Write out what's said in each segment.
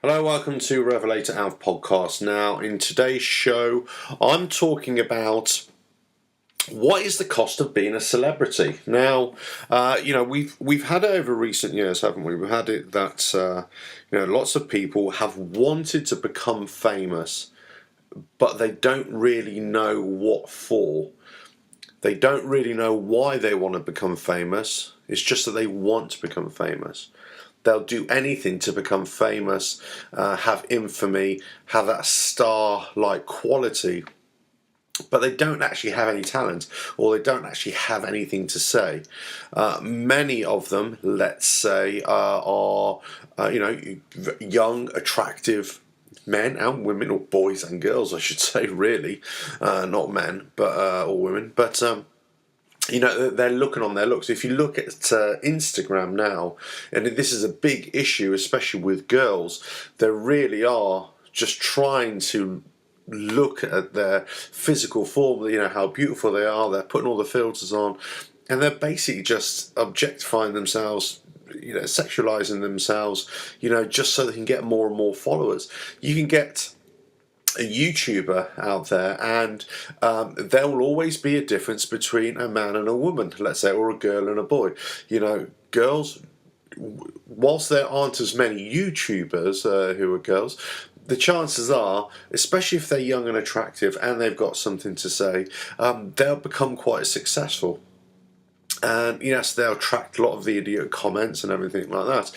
Hello, welcome to RevelatorAlf podcast. Now, in today's show, I'm talking about what is the cost of being a celebrity. Now, we've had it over recent years, haven't we? We've had it that lots of people have wanted to become famous, but they don't really know what for. They don't really know why they want to become famous. It's just that they want to become famous. They'll do anything to become famous, have infamy, have that star-like quality, but they don't actually have any talent, or they don't actually have anything to say. Many of them, let's say, are young, attractive men and women, or boys and girls, I should say, really, not men, but or women, but. They're looking on their looks. If you look at Instagram now, and this is a big issue, especially with girls, they really are just trying to look at their physical form, how beautiful they are. They're putting all the filters on, and they're basically just objectifying themselves, sexualizing themselves, just so they can get more and more followers. You can get a YouTuber out there, and there will always be a difference between a man and a woman, let's say, or a girl and a boy. Girls, whilst there aren't as many YouTubers who are girls, the chances are, especially if they're young and attractive and they've got something to say, they'll become quite successful. And yes, they'll attract a lot of the idiot comments and everything like that.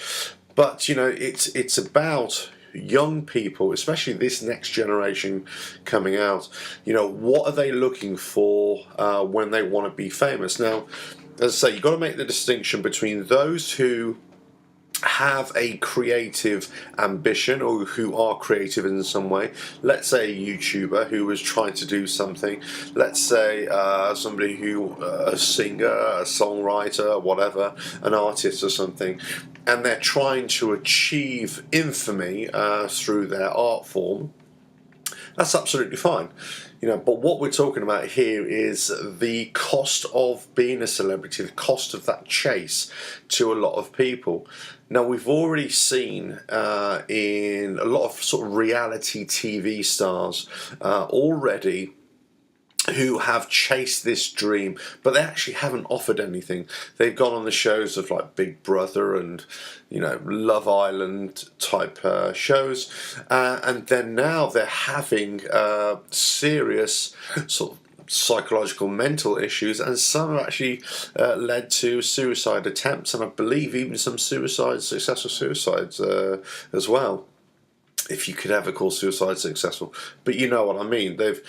But it's about young people, especially this next generation coming out. What are they looking for when they want to be famous? Now, as I say, you've got to make the distinction between those who have a creative ambition, or who are creative in some way. Let's say a YouTuber who was trying to do something. Let's say somebody who, a singer, a songwriter, whatever, an artist or something, and they're trying to achieve infamy through their art form. That's absolutely fine. But what we're talking about here is the cost of being a celebrity, the cost of that chase to a lot of people. Now, we've already seen in a lot of sort of reality TV stars already who have chased this dream, but they actually haven't offered anything. They've gone on the shows of like Big Brother and Love Island type shows, and then now they're having serious sort of psychological mental issues, and some have actually led to suicide attempts, and I believe even some successful suicides as well, if you could ever call suicide successful. But you know what I mean. They've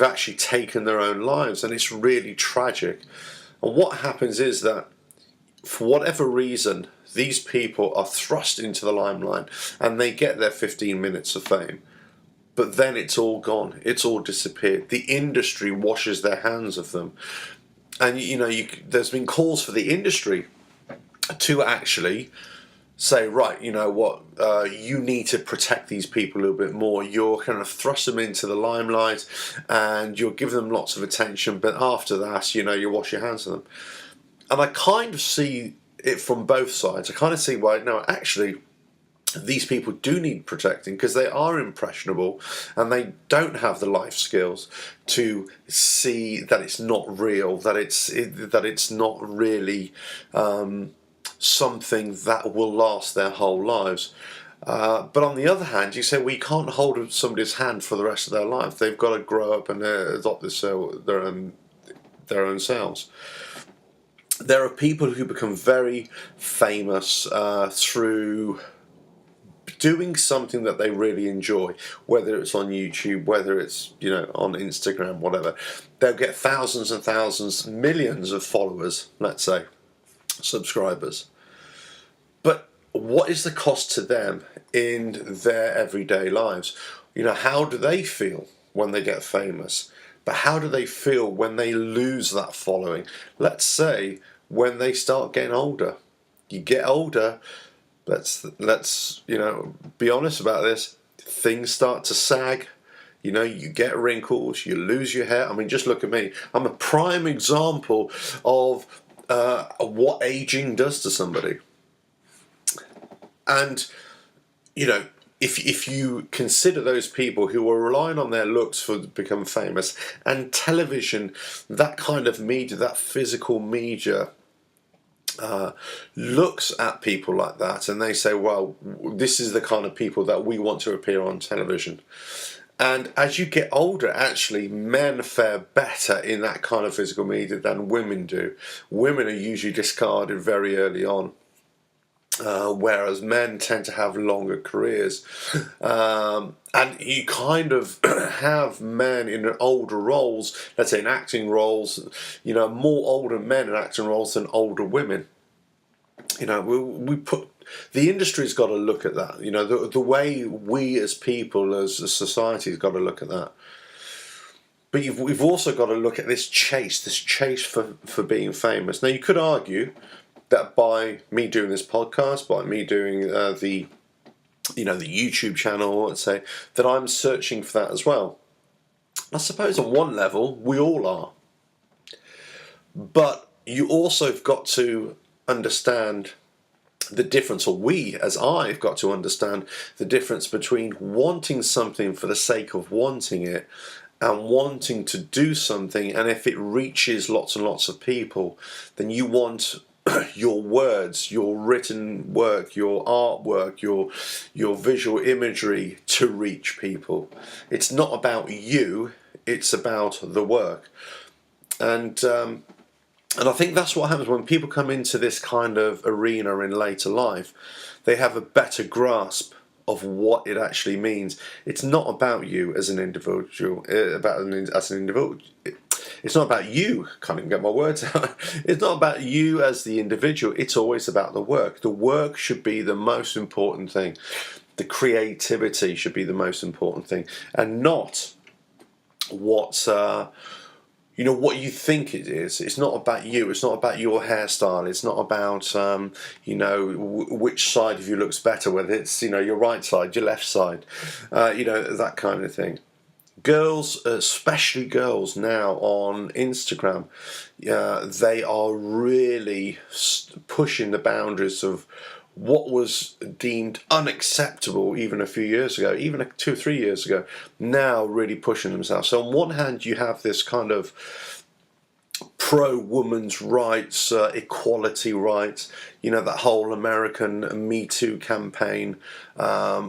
actually taken their own lives, and it's really tragic. And what happens is that, for whatever reason, these people are thrust into the limelight, and they get their 15 minutes of fame. But then it's all gone. It's all disappeared. The industry washes their hands of them. And there's been calls for the industry to actually say, right, you need to protect these people a little bit more. You're kind of thrust them into the limelight, and you'll give them lots of attention, but after that, you wash your hands of them. And I kind of see it from both sides. I kind of see why, no, actually, these people do need protecting, because they are impressionable and they don't have the life skills to see that it's not real, that it's not really something that will last their whole lives. But on the other hand, you say, we can't hold somebody's hand for the rest of their life. They've got to grow up and adopt their own selves. There are people who become very famous through doing something that they really enjoy, whether it's on YouTube, whether it's on Instagram, whatever. They'll get thousands and thousands, millions of followers, let's say, subscribers. But what is the cost to them in their everyday lives? How do they feel when they get famous? But how do they feel when they lose that following? Let's say when they start getting older. You get older, let's be honest about this, things start to sag. You get wrinkles, you lose your hair. I mean, just look at me. I'm a prime example of what aging does to somebody. And if you consider those people who are relying on their looks for to become famous, and television, that kind of media, that physical media, looks at people like that and they say, well, this is the kind of people that we want to appear on television. And as you get older, actually, men fare better in that kind of physical media than women do. Women are usually discarded very early on. Whereas men tend to have longer careers. And you kind of have men in older roles, let's say in acting roles, more older men in acting roles than older women. The industry's got to look at that. The way we as people, as a society, has got to look at that. But we've also got to look at this chase for being famous. Now, you could argue that by me doing this podcast, by me doing the YouTube channel, let's say, that I'm searching for that as well. I suppose on one level we all are, but you also have got to understand the difference, or I've got to understand the difference between wanting something for the sake of wanting it and wanting to do something, and if it reaches lots and lots of people, then you want your words, your written work, your artwork, your visual imagery to reach people. It's not about you, it's about the work. And I think that's what happens when people come into this kind of arena in later life. They have a better grasp of what it actually means. It's not about you as an individual, It's not about you, can't even get my words out. It's not about you as the individual, it's always about the work. The work should be the most important thing. The creativity should be the most important thing, and not what you think it is. It's not about you. It's not about your hairstyle. It's not about which side of you looks better, whether it's your right side, your left side, that kind of thing. Girls, especially girls now on Instagram, they are really pushing the boundaries of what was deemed unacceptable even a few years ago, even 2 or 3 years ago, now really pushing themselves. So on one hand, you have this kind of pro-women's rights, equality rights, that whole American Me Too campaign,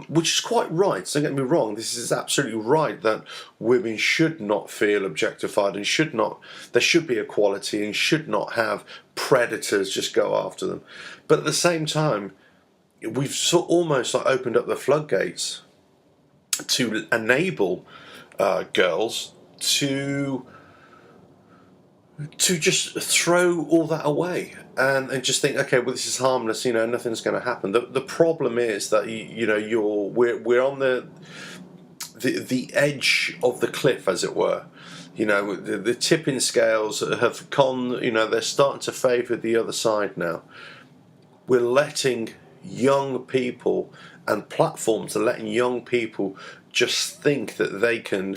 which is quite right, don't get me wrong, this is absolutely right that women should not feel objectified and there should be equality and should not have predators just go after them. But at the same time, we've almost opened up the floodgates to enable girls to just throw all that away and just think, okay, well, this is harmless, nothing's going to happen. The problem is that we're on the edge of the cliff, as it were. The tipping scales have gone. They're starting to favour the other side now. We're letting young people, and platforms are letting young people just think that they can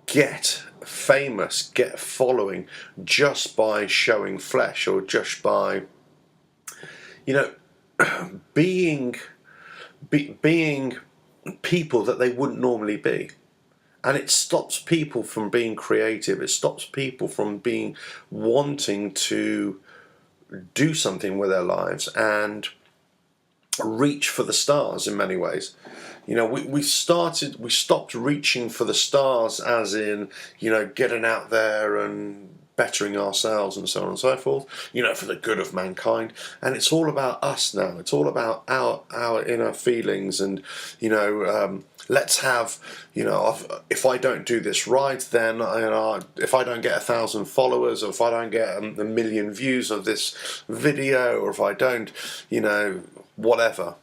get famous, get following just by showing flesh, or just by being people that they wouldn't normally be. And it stops people from being creative. It stops people from wanting to do something with their lives and reach for the stars in many ways. We stopped reaching for the stars as in, getting out there and bettering ourselves and so on and so forth, for the good of mankind. And it's all about us now. It's all about our inner feelings and, let's have, if I don't do this right, then, if I don't get 1,000 followers, or if I don't get 1 million views of this video, or if I don't, whatever,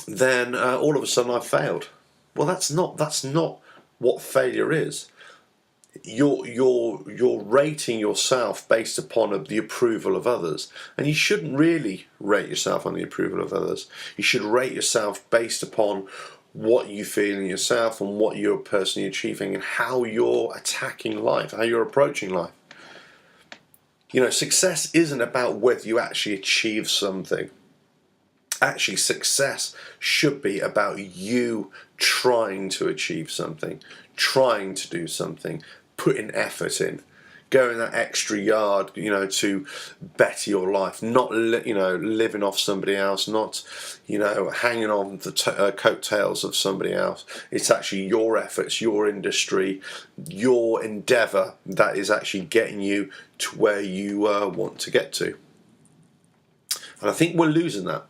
then all of a sudden I've failed. Well, that's not what failure is. You're rating yourself based upon the approval of others, and you shouldn't really rate yourself on the approval of others. You should rate yourself based upon what you feel in yourself and what you're personally achieving and how you're attacking life, how you're approaching life. Success isn't about whether you actually achieve something. Actually, success should be about you trying to achieve something, trying to do something, putting effort in, going that extra yard, to better your life, not living off somebody else, not hanging on the coattails of somebody else. It's actually your efforts, your industry, your endeavour that is actually getting you to where you want to get to. And I think we're losing that.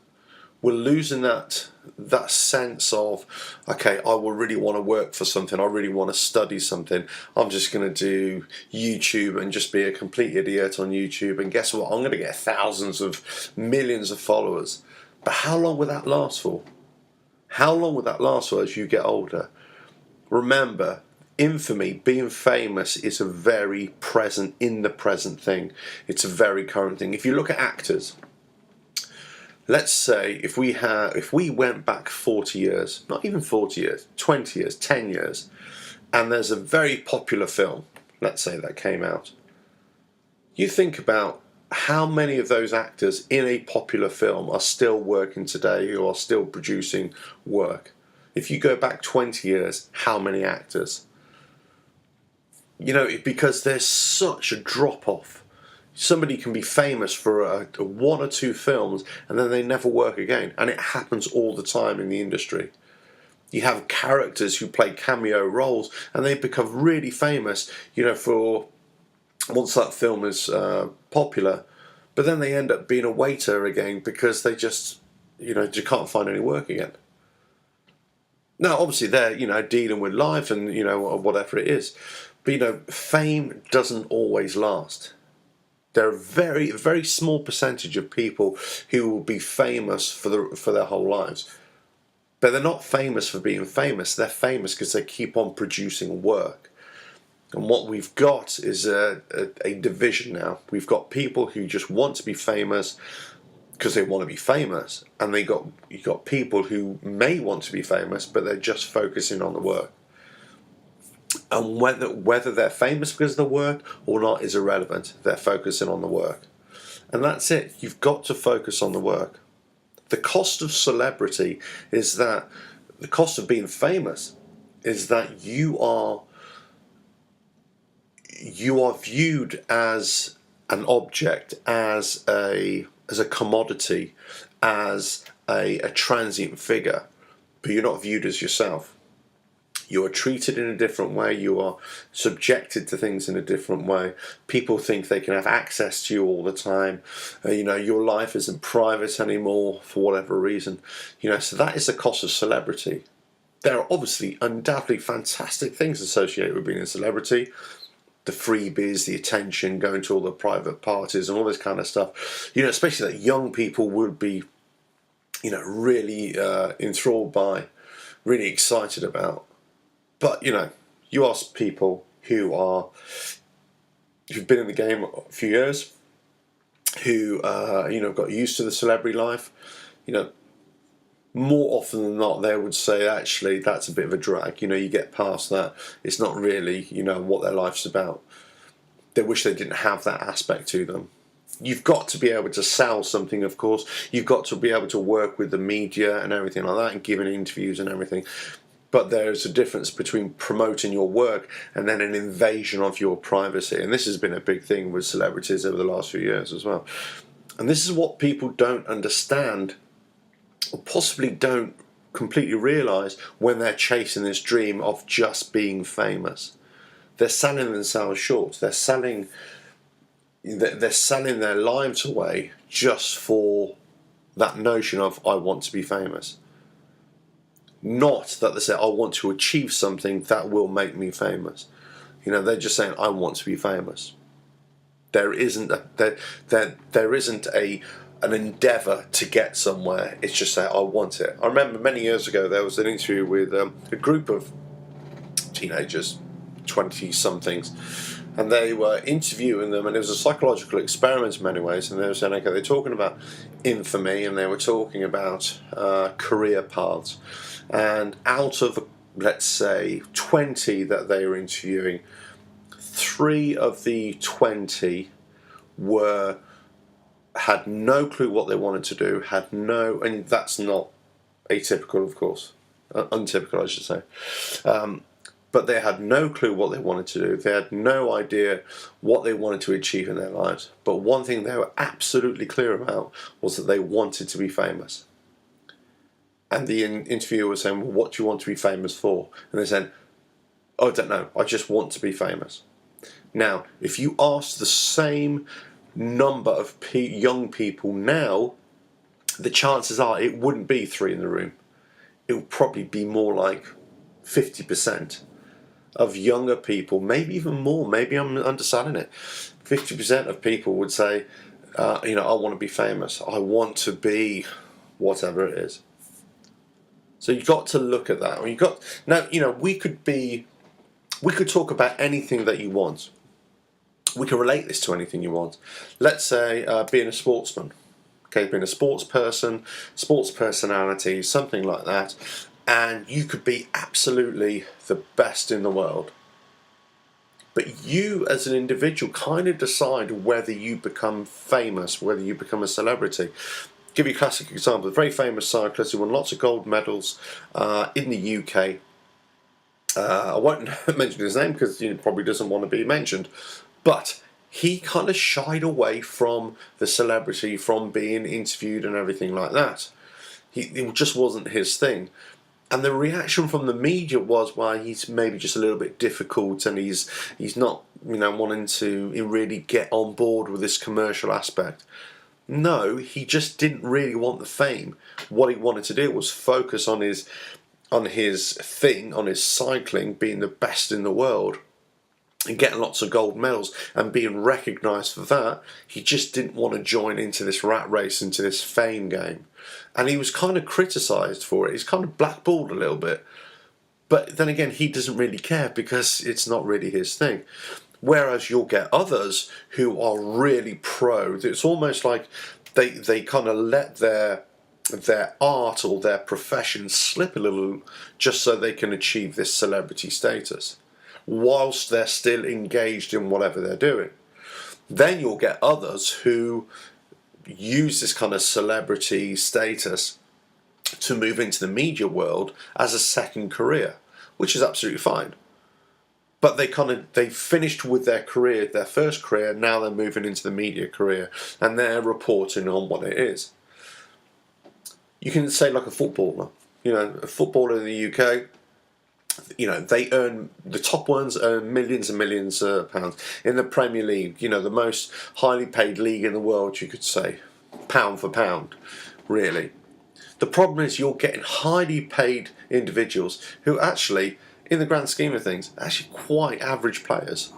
We're losing that sense of, okay, I will really want to work for something, I really want to study something, I'm just going to do YouTube and just be a complete idiot on YouTube, and guess what, I'm going to get thousands of millions of followers. But how long will that last for? How long will that last for as you get older? Remember, infamy, being famous, is a very present, in the present thing. It's a very current thing. If you look at actors, let's say if we went back 40 years, not even 40 years, 20 years, 10 years, and there's a very popular film, let's say, that came out. You think about how many of those actors in a popular film are still working today, or are still producing work. If you go back 20 years, how many actors? Because there's such a drop-off. Somebody can be famous for one or two films and then they never work again. And it happens all the time in the industry. You have characters who play cameo roles and they become really famous, for once that film is popular. But then they end up being a waiter again because they just can't find any work again. Now, obviously, they're, dealing with life and, whatever it is. But, fame doesn't always last. There are a very, very small percentage of people who will be famous for their whole lives. But they're not famous for being famous. They're famous because they keep on producing work. And what we've got is a division now. We've got people who just want to be famous because they want to be famous. And you've got people who may want to be famous, but they're just focusing on the work. And whether they're famous because of the work or not is irrelevant. They're focusing on the work. And that's it. You've got to focus on the work. The cost of celebrity is that, the cost of being famous is that you are viewed as an object, as a commodity, as a transient figure, but you're not viewed as yourself. You are treated in a different way. You are subjected to things in a different way. People think they can have access to you all the time. Your life isn't private anymore for whatever reason. So that is the cost of celebrity. There are obviously undoubtedly fantastic things associated with being a celebrity. The freebies, the attention, going to all the private parties and all this kind of stuff. Especially that young people would be, really enthralled by, really excited about. But, you ask people who've been in the game a few years, who, got used to the celebrity life, more often than not, they would say, actually, that's a bit of a drag. You get past that. It's not really, what their life's about. They wish they didn't have that aspect to them. You've got to be able to sell something, of course. You've got to be able to work with the media and everything like that and giving interviews and everything. But there's a difference between promoting your work and then an invasion of your privacy. And this has been a big thing with celebrities over the last few years as well. And this is what people don't understand, or possibly don't completely realise when they're chasing this dream of just being famous. They're selling themselves short. They're selling their lives away just for that notion of, I want to be famous. Not that they say, I want to achieve something that will make me famous. They're just saying, I want to be famous. There isn't an endeavour to get somewhere. It's just say, I want it. I remember many years ago there was an interview with a group of teenagers, 20-somethings, and they were interviewing them, and it was a psychological experiment in many ways, and they were saying, okay, they're talking about infamy, and they were talking about career paths. And out of, let's say, 20 that they were interviewing, 3 of the 20 were had no clue what they wanted to do, and that's not atypical, of course, untypical, I should say. But they had no clue what they wanted to do. They had no idea what they wanted to achieve in their lives. But one thing they were absolutely clear about was that they wanted to be famous. And the interviewer was saying, well, what do you want to be famous for? And they said, oh, I don't know, I just want to be famous. Now, if you ask the same number of young people now, the chances are it wouldn't be 3 in the room. It would probably be more like 50% of younger people, maybe even more, maybe I'm underselling it. 50% of people would say, I want to be famous. I want to be whatever it is. So you've got to look at that. We could talk about anything that you want. We can relate this to anything you want. Let's say being a sportsman. Okay, being a sports person, sports personality, something like that. And you could be absolutely the best in the world. But you as an individual kind of decide whether you become famous, whether you become a celebrity. Give you a classic example. A very famous cyclist who won lots of gold medals in the UK. I won't mention his name because he probably doesn't want to be mentioned. But he kind of shied away from the celebrity, from being interviewed and everything like that. It just wasn't his thing. And the reaction from the media was, well, he's maybe just a little bit difficult and he's not, wanting to really get on board with this commercial aspect. No, he just didn't really want the fame. What he wanted to do was focus on his thing, on his cycling, being the best in the world and getting lots of gold medals and being recognised for that. He just didn't want to join into this rat race, into this fame game. And he was kind of criticised for it. He's kind of blackballed a little bit. But then again, he doesn't really care because it's not really his thing. Whereas you'll get others who are really pro. It's almost like they kind of let their art or their profession slip a little just so they can achieve this celebrity status, whilst they're still engaged in whatever they're doing. Then you'll get others who use this kind of celebrity status to move into the media world as a second career, which is absolutely fine. But they finished with their career, their first career, now they're moving into the media career and they're reporting on what it is. You can say like a footballer, a footballer in the UK, the top ones earn millions and millions of pounds. In the Premier League, the most highly paid league in the world, you could say, pound for pound, really. The problem is you're getting highly paid individuals who actually, in the grand scheme of things, are actually quite average players.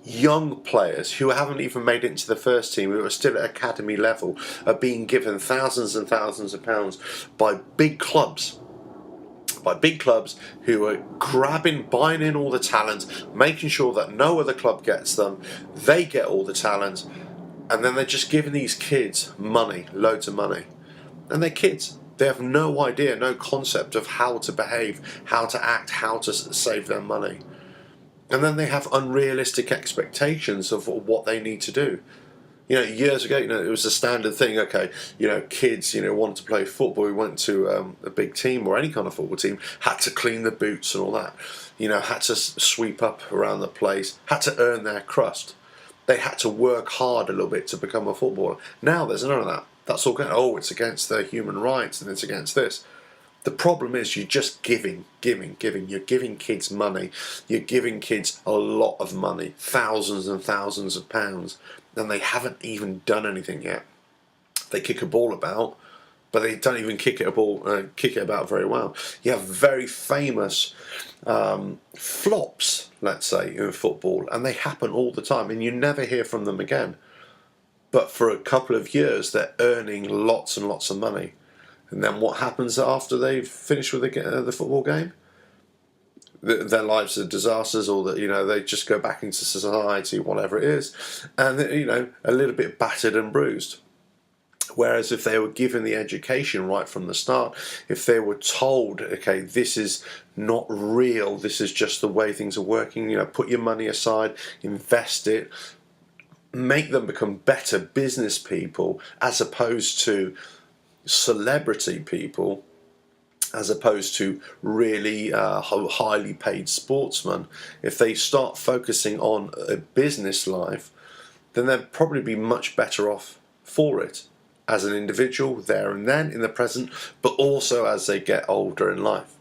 Young players who haven't even made it into the first team, who are still at academy level, are being given thousands and thousands of pounds by big clubs. Who are buying in all the talent, making sure that no other club gets them, they get all the talent, and then they're just giving these kids money, loads of money. And they're kids. They have no idea, no concept of how to behave, how to act, how to save their money. And then they have unrealistic expectations of what they need to do. Years ago, it was a standard thing. Okay, kids, wanted to play football. We went to a big team or any kind of football team, had to clean the boots and all that. Had to sweep up around the place, had to earn their crust. They had to work hard a little bit to become a footballer. Now there's none of that. That's all going, it's against their human rights and it's against this. The problem is you're just giving. You're giving kids money. You're giving kids a lot of money, thousands and thousands of pounds, and they haven't even done anything yet. They kick a ball about, but they don't even kick it about very well. You have very famous flops, let's say, in football, and they happen all the time, and you never hear from them again. But for a couple of years, they're earning lots and lots of money. And then what happens after they've finished with the football game? Their lives are disasters, or that they just go back into society, whatever it is, and a little bit battered and bruised. Whereas if they were given the education right from the start, if they were told, okay, this is not real, this is just the way things are working, put your money aside, invest it, make them become better business people as opposed to celebrity people, as opposed to really highly paid sportsmen. If they start focusing on a business life, then they'll probably be much better off for it as an individual there and then in the present, but also as they get older in life.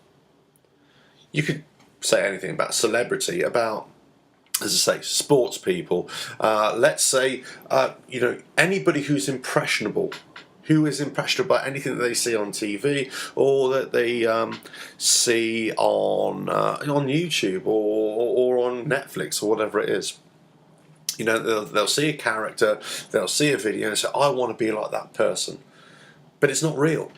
You could say anything about celebrity, about, as I say, sports people. Let's say, anybody who's impressionable, who is impressionable by anything that they see on TV or that they see on YouTube or on Netflix or whatever it is. They'll see a character, they'll see a video and say, I want to be like that person. But it's not real.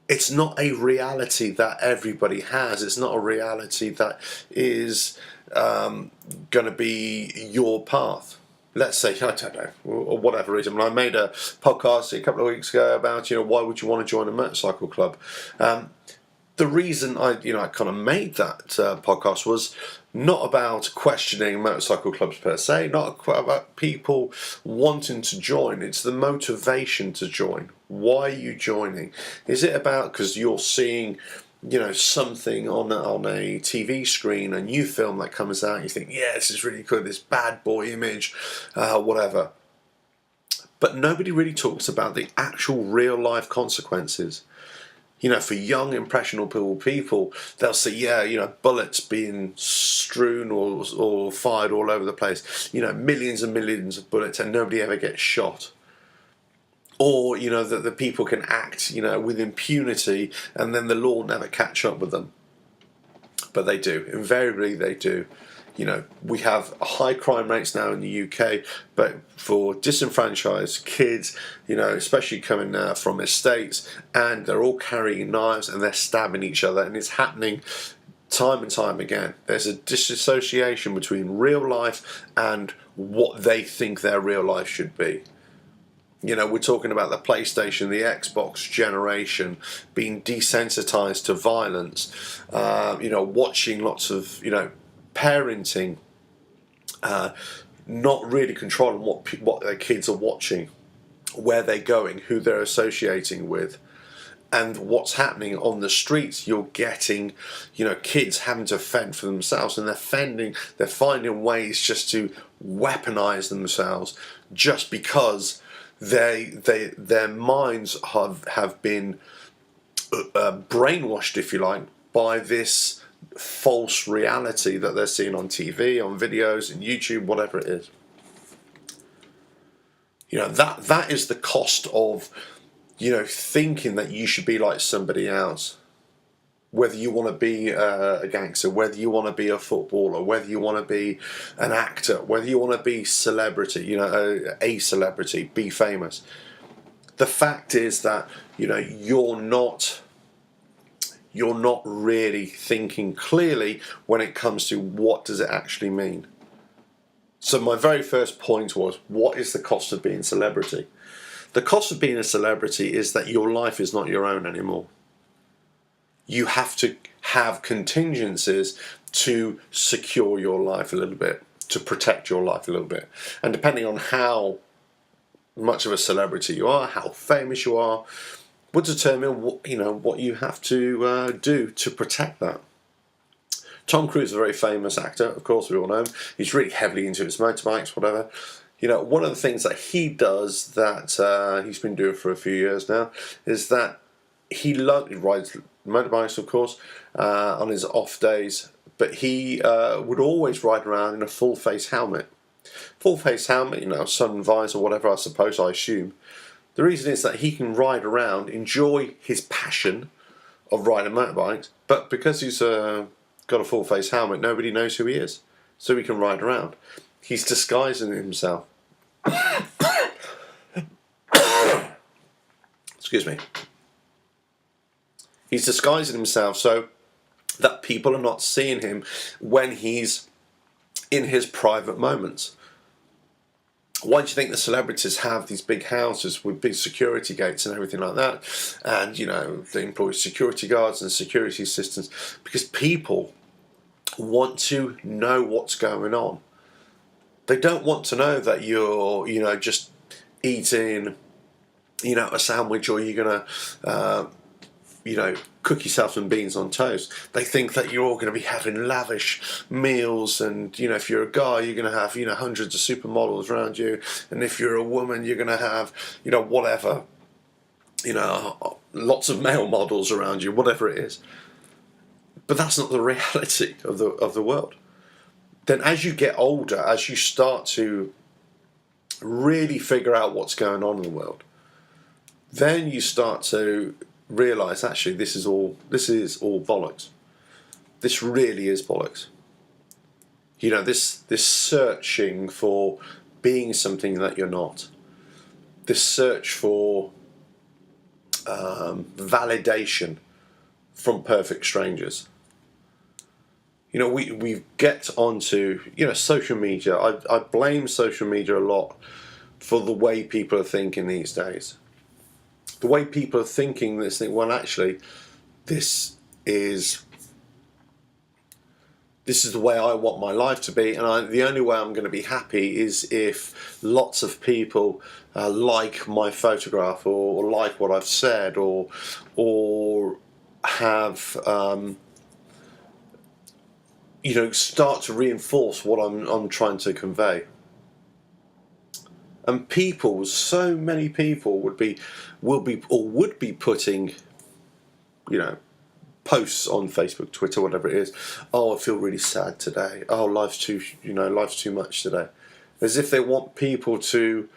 It's not a reality that everybody has. It's not a reality that is going to be your path. Let's say, I don't know, or whatever reason. I made a podcast a couple of weeks ago about, why would you want to join a motorcycle club? The reason I kind of made that podcast was not about questioning motorcycle clubs per se, not about people wanting to join. It's the motivation to join. Why are you joining? Is it about because you're seeing, something on a TV screen, a new film that comes out, and you think, yeah, this is really cool, this bad boy image, whatever. But nobody really talks about the actual real life consequences. For young, impressionable people, they'll see, bullets being strewn or fired all over the place. Millions and millions of bullets and nobody ever gets shot. Or, that the people can act, with impunity and then the law never catch up with them. But they do. Invariably, they do. We have high crime rates now in the UK, but for disenfranchised kids, especially coming from estates, and they're all carrying knives and they're stabbing each other, and it's happening time and time again. There's a disassociation between real life and what they think their real life should be. We're talking about the PlayStation, the Xbox generation being desensitized to violence, watching lots of, parenting, not really controlling what their kids are watching, where they're going, who they're associating with, and what's happening on the streets. You're getting, kids having to fend for themselves, and they're finding ways just to weaponize themselves, just because their minds have been brainwashed, if you like, by this false reality that they're seeing on TV, on videos, and YouTube, whatever it is. That is the cost of, thinking that you should be like somebody else. Whether you want to be a gangster, whether you want to be a footballer, whether you want to be an actor, whether you want to be celebrity, a celebrity, be famous. The fact is that, you're not really thinking clearly when it comes to what does it actually mean. So my very first point was, what is the cost of being a celebrity? The cost of being a celebrity is that your life is not your own anymore. You have to have contingencies to secure your life a little bit, to protect your life a little bit. And depending on how much of a celebrity you are, how famous you are, will determine what you have to do to protect that. Tom Cruise is a very famous actor, of course, we all know him. He's really heavily into his motorbikes, whatever. One of the things that he does that he's been doing for a few years now is that he rides motorbikes, of course, on his off days, but he would always ride around in a full face helmet. Full face helmet, sun visor, whatever, I suppose, I assume. The reason is that he can ride around, enjoy his passion of riding motorbikes, but because he's got a full face helmet, nobody knows who he is, so he can ride around. He's disguising himself. Excuse me. He's disguising himself so that people are not seeing him when he's in his private moments. Why do you think the celebrities have these big houses with big security gates and everything like that? And, they employ security guards and security systems because people want to know what's going on. They don't want to know that you're, just eating, a sandwich, or you're going to, cook yourself some beans on toast. They think that you're all going to be having lavish meals, and, if you're a guy, you're going to have, hundreds of supermodels around you, and if you're a woman, you're going to have, whatever, lots of male models around you, whatever it is. But that's not the reality of the world. Then as you get older, as you start to really figure out what's going on in the world, then you start to realise, actually, this is all bollocks. This really is bollocks. This searching for being something that you're not. This search for validation from perfect strangers. We get onto, social media. I blame social media a lot for the way people are thinking these days. The way people are thinking this thing, well, actually, this is the way I want my life to be, and the only way I'm going to be happy is if lots of people like my photograph, or like what I've said, or have start to reinforce what I'm trying to convey. And so many people would be putting, posts on Facebook, Twitter, whatever it is. Oh, I feel really sad today. Oh, life's too much today. As if they want people to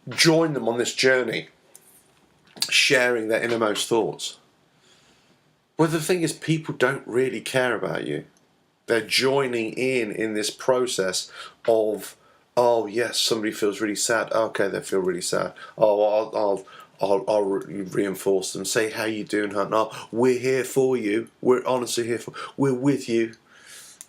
join them on this journey, sharing their innermost thoughts. Well, the thing is, people don't really care about you. They're joining in this process of, oh yes, somebody feels really sad. Okay, they feel really sad. Oh, I'll reinforce them. Say, how you doing, hun? Oh, we're here for you. We're honestly here for. We're with you.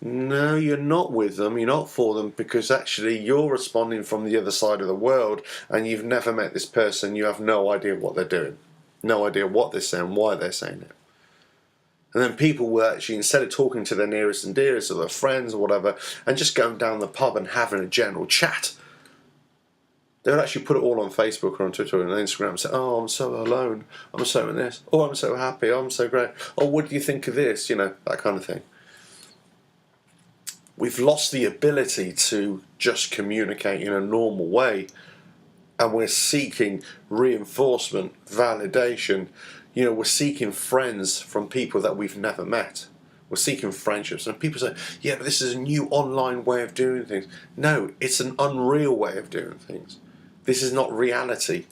No, you're not with them. You're not for them, because actually you're responding from the other side of the world, and you've never met this person. You have no idea what they're doing, no idea what they're saying, why they're saying it. And then people will actually, instead of talking to their nearest and dearest, or their friends or whatever, and just going down the pub and having a general chat, they'll actually put it all on Facebook or on Twitter and Instagram and say, oh, I'm so alone, I'm so in this, oh, I'm so happy, oh, I'm so great, oh, what do you think of this, that kind of thing. We've lost the ability to just communicate in a normal way, and we're seeking reinforcement, validation. We're seeking friends from people that we've never met. We're seeking friendships. And people say, yeah, but this is a new online way of doing things. No, it's an unreal way of doing things. This is not reality.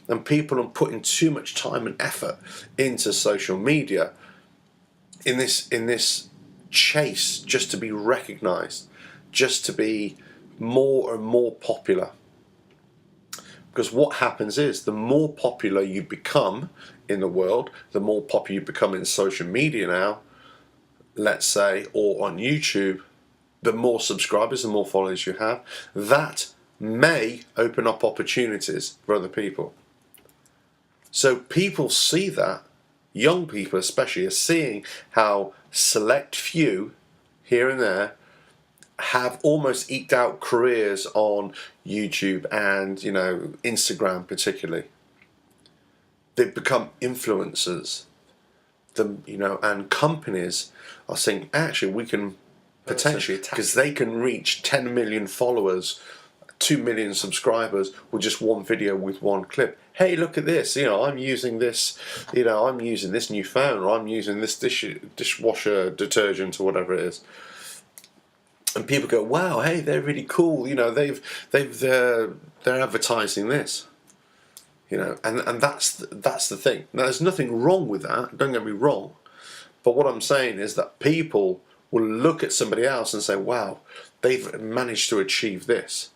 And people are putting too much time and effort into social media in this chase just to be recognised, just to be more and more popular. Because what happens is, the more popular you become in the world, the more popular you become in social media now, let's say, or on YouTube, the more subscribers, the more followers you have, that may open up opportunities for other people. So people see that, young people especially, are seeing how select few here and there have almost eked out careers on YouTube and Instagram particularly. They've become influencers. And companies are saying, actually, we can potentially, because they can reach 10 million followers, 2 million subscribers with just one video, with one clip. Hey, look at this, I'm using this, I'm using this new phone, or I'm using this dishwasher detergent, or whatever it is. And people go, wow, hey, they're really cool, they're advertising this. And that's the thing. Now, there's nothing wrong with that, don't get me wrong. But what I'm saying is that people will look at somebody else and say, wow, they've managed to achieve this.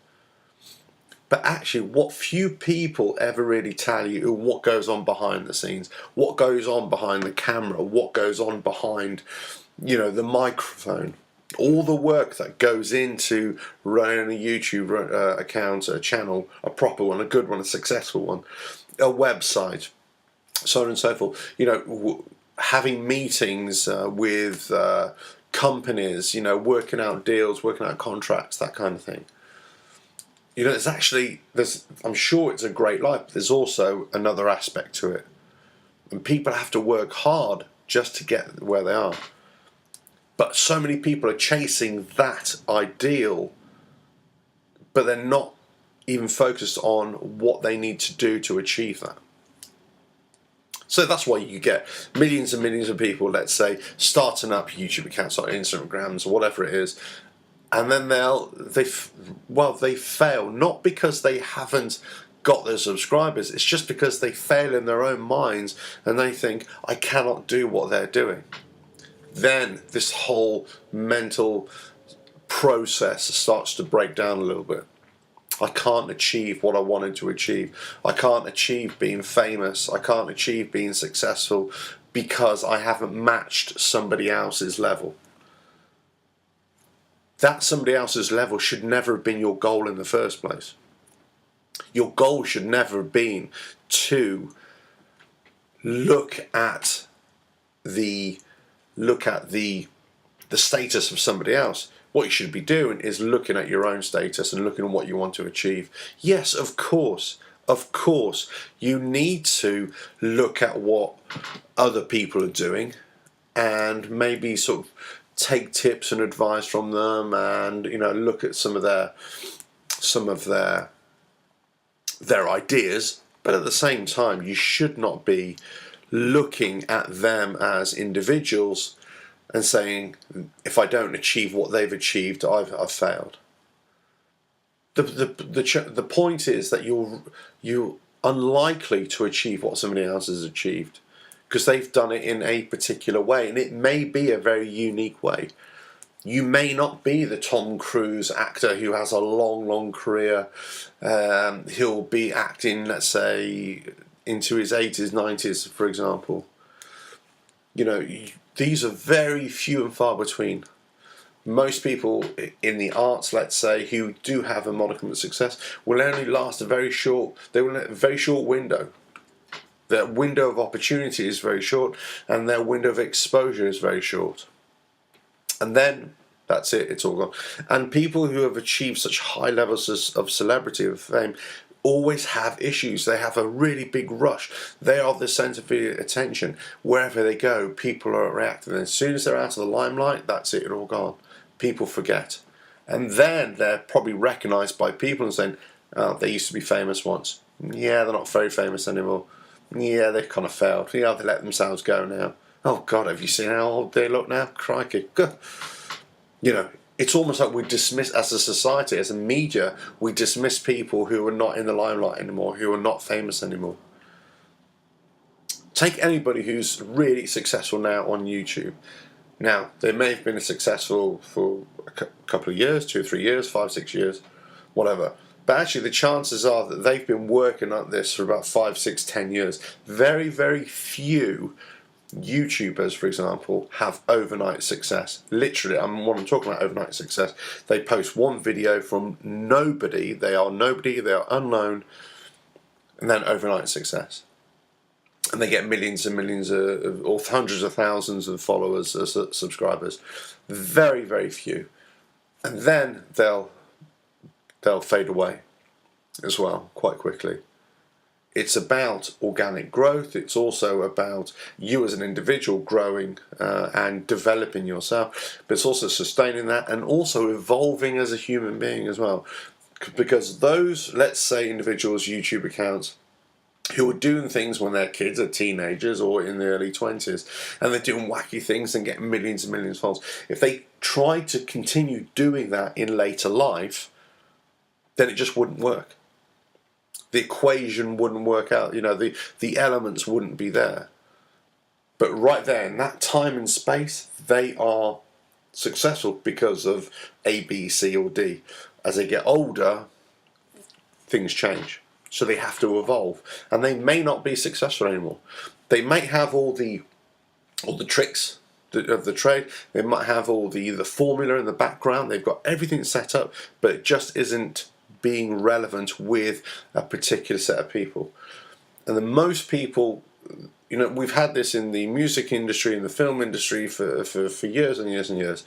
But actually, what few people ever really tell you what goes on behind the scenes, what goes on behind the camera, what goes on behind, the microphone, all the work that goes into running a YouTube account, a channel, a proper one, a good one, a successful one, a website, so on and so forth. Having meetings with companies, working out deals, working out contracts, that kind of thing. I'm sure it's a great life, but there's also another aspect to it. And people have to work hard just to get where they are. But so many people are chasing that ideal, but they're not even focused on what they need to do to achieve that. So that's why you get millions and millions of people, let's say, starting up YouTube accounts or Instagrams or whatever it is, and then they fail, not because they haven't got their subscribers, it's just because they fail in their own minds and they think, I cannot do what they're doing. Then this whole mental process starts to break down a little bit. I can't achieve what I wanted to achieve. I can't achieve being famous. I can't achieve being successful because I haven't matched somebody else's level. That somebody else's level should never have been your goal in the first place. Your goal should never have been to look at the status of somebody else. What you should be doing is looking at your own status and looking at what you want to achieve. Yes, of course, you need to look at what other people are doing and maybe sort of take tips and advice from them, and look at some of their ideas. But at the same time, you should not be looking at them as individuals and saying, if I don't achieve what they've achieved, I've failed. The point is that you're unlikely to achieve what somebody else has achieved because they've done it in a particular way, and it may be a very unique way. You may not be the Tom Cruise actor who has a long career. He'll be acting, let's say, into his 80s, 90s, for example. These are very few and far between. Most people in the arts, let's say, who do have a modicum of success, will only last a very short window. Their window of opportunity is very short, and their window of exposure is very short. And then that's it, it's all gone. And people who have achieved such high levels of celebrity, of fame, always have issues. They have a really big rush. They are the centre of attention. Wherever they go, people are reacting. And as soon as they're out of the limelight, that's it, it's all gone. People forget. And then they're probably recognised by people and saying, oh, they used to be famous once. Yeah, they're not very famous anymore. Yeah, they've kind of failed. Yeah, they let themselves go now. Oh, God, have you seen how old they look now? Crikey. It's almost like we dismiss, as a society, as a media, we dismiss people who are not in the limelight anymore, who are not famous anymore. Take anybody who's really successful now on YouTube. Now, they may have been successful for a couple of years, 2 or 3 years, 5, 6 years, whatever. But actually, the chances are that they've been working at this for about 5, 6, 10 years. Very, very few YouTubers, for example, have overnight success. Literally, what I'm talking about overnight success. They post one video from nobody, they are unknown, and then overnight success. And they get millions and millions or hundreds of thousands of followers, subscribers. Very, very few. And then they'll fade away as well, quite quickly. It's about organic growth. It's also about you as an individual growing and developing yourself. But it's also sustaining that and also evolving as a human being as well. Because those, let's say, individuals' YouTube accounts who are doing things when they're kids or teenagers or in their early 20s, and they're doing wacky things and getting millions and millions of followers, if they try to continue doing that in later life, then it just wouldn't work. The equation wouldn't work out, the elements wouldn't be there. But right there, in that time and space, they are successful because of A, B, C, or D. As they get older, things change. So they have to evolve. And they may not be successful anymore. They might have all the tricks of the trade. They might have all the formula in the background. They've got everything set up, but it just isn't being relevant with a particular set of people. And the most people we've had this in the music industry and the film industry for years and years and years.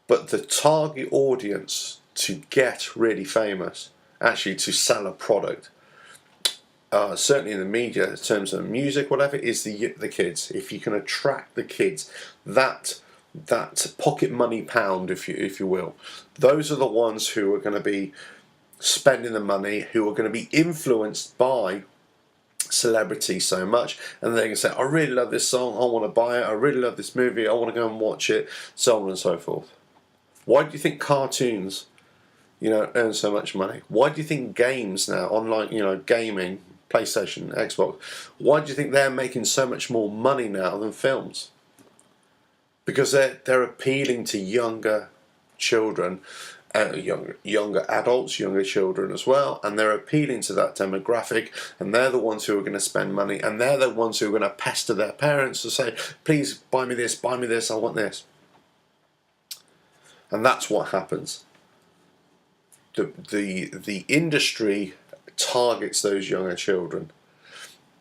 But the target audience to get really famous, actually to sell a product, certainly in the media, in terms of music, whatever, is the kids. If you can attract the kids, that pocket money pound, if you will, those are the ones who are going to be spending the money, who are going to be influenced by celebrity so much, and they're going to say, I really love this song, I want to buy it, I really love this movie, I want to go and watch it, so on and so forth. Why do you think cartoons, earn so much money? Why do you think games now, online, gaming, PlayStation, Xbox, why do you think they're making so much more money now than films? Because they're appealing to younger children, younger adults, younger children as well, and they're appealing to that demographic, and they're the ones who are going to spend money, and they're the ones who are going to pester their parents to say, please buy me this, I want this. And that's what happens. The industry targets those younger children,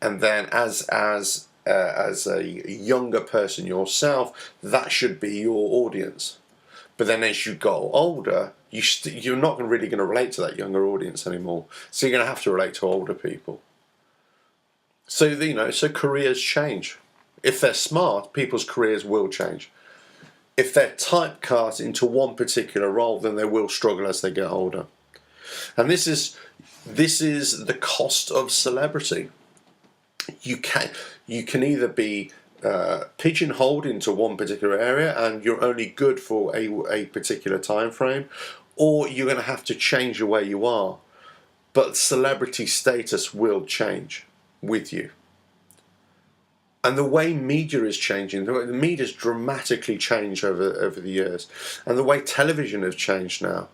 and then as a younger person yourself, that should be your audience. But then as you go older, you're not really going to relate to that younger audience anymore. So you're going to have to relate to older people. So so careers change. If they're smart, people's careers will change. If they're typecast into one particular role, then they will struggle as they get older. And this is the cost of celebrity. You can either be pigeonholed into one particular area and you're only good for a particular time frame, or you're going to have to change the way you are. But celebrity status will change with you. And the way media is changing, the media's dramatically changed over the years, and the way television has changed now.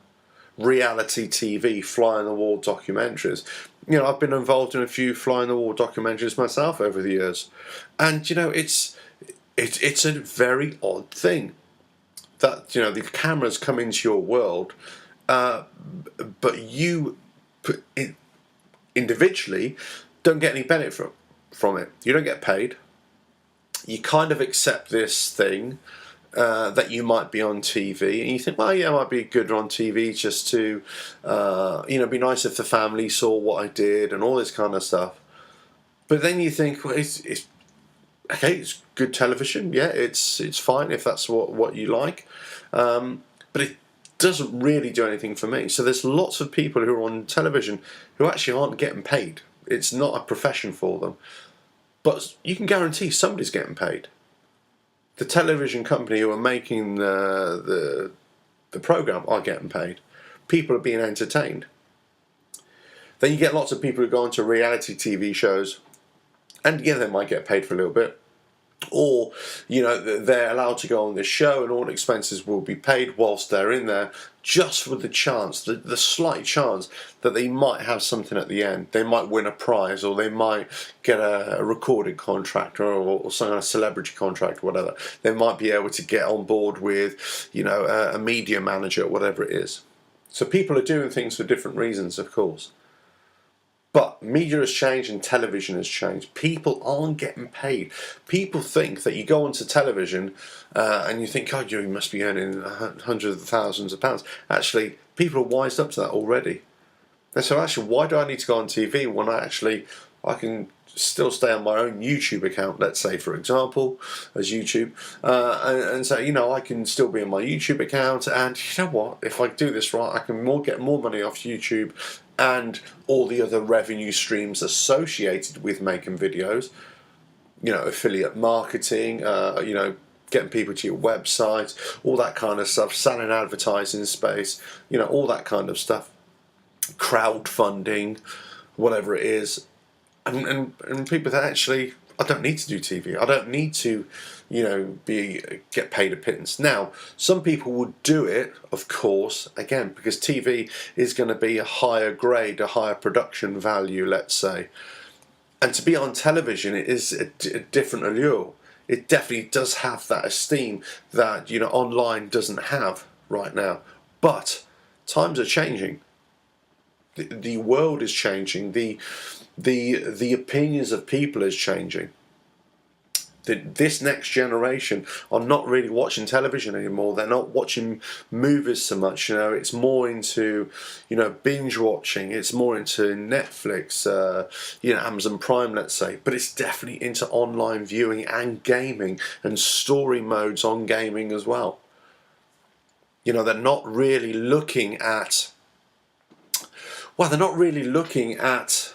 Reality TV, fly-on-the-wall documentaries. I've been involved in a few fly-on-the-wall documentaries myself over the years, and it's a very odd thing that the cameras come into your world, but you individually don't get any benefit from it. You don't get paid. You kind of accept this thing that you might be on TV, and you think, well, yeah, it might be good on TV just to, be nice if the family saw what I did and all this kind of stuff. But then you think, well, it's okay, it's good television, yeah, it's fine if that's what you like, but it doesn't really do anything for me. So there's lots of people who are on television who actually aren't getting paid. It's not a profession for them. But you can guarantee somebody's getting paid. The television company who are making the program are getting paid. People are being entertained. Then you get lots of people who go into reality TV shows, and yeah, they might get paid for a little bit. Or, they're allowed to go on this show and all expenses will be paid whilst they're in there, just for the chance, the slight chance that they might have something at the end. They might win a prize, or they might get a recording contract, or some kind of celebrity contract, or whatever. They might be able to get on board with, a media manager, whatever it is. So people are doing things for different reasons, of course. But media has changed and television has changed. People aren't getting paid. People think that you go onto television and you think, oh, you must be earning hundreds of thousands of pounds. Actually, people are wised up to that already. And so actually, why do I need to go on TV when I can still stay on my own YouTube account, let's say, for example, as YouTube, and so, I can still be on my YouTube account, and you know what, if I do this right, I can get more money off YouTube and all the other revenue streams associated with making videos, affiliate marketing, getting people to your website, all that kind of stuff, selling advertising space, all that kind of stuff, crowdfunding, whatever it is. And people that actually, I don't need to do TV. I don't need to, get paid a pittance. Now, some people would do it, of course, again, because TV is going to be a higher grade, a higher production value, let's say. And to be on television, it is a different allure. It definitely does have that esteem that, online doesn't have right now. But times are changing. The world is changing. The opinions of people is changing. This next generation are not really watching television anymore. They're not watching movies so much. It's more into, binge watching. It's more into Netflix, Amazon Prime, let's say. But it's definitely into online viewing and gaming and story modes on gaming as well. They're not really looking at. Well, they're not really looking at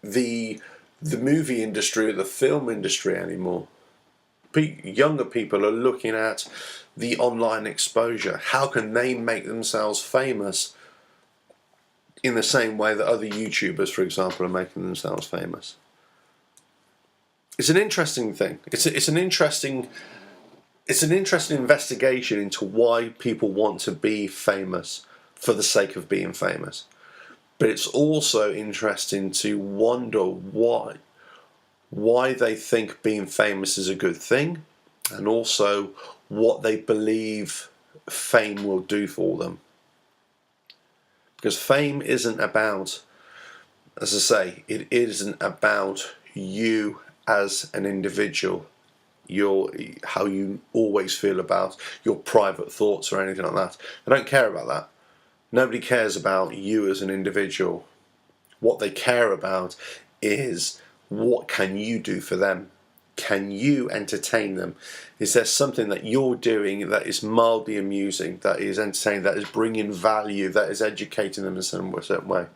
the movie industry or the film industry anymore. Younger people are looking at the online exposure. How can they make themselves famous in the same way that other YouTubers, for example, are making themselves famous? It's an interesting thing. It's an interesting investigation into why people want to be famous for the sake of being famous. But it's also interesting to wonder why they think being famous is a good thing, and also what they believe fame will do for them. Because fame isn't about, as I say, it isn't about you as an individual, how you always feel about your private thoughts or anything like that. They don't care about that. Nobody cares about you as an individual. What they care about is, what can you do for them? Can you entertain them? Is there something that you're doing that is mildly amusing, that is entertaining, that is bringing value, that is educating them in some certain way?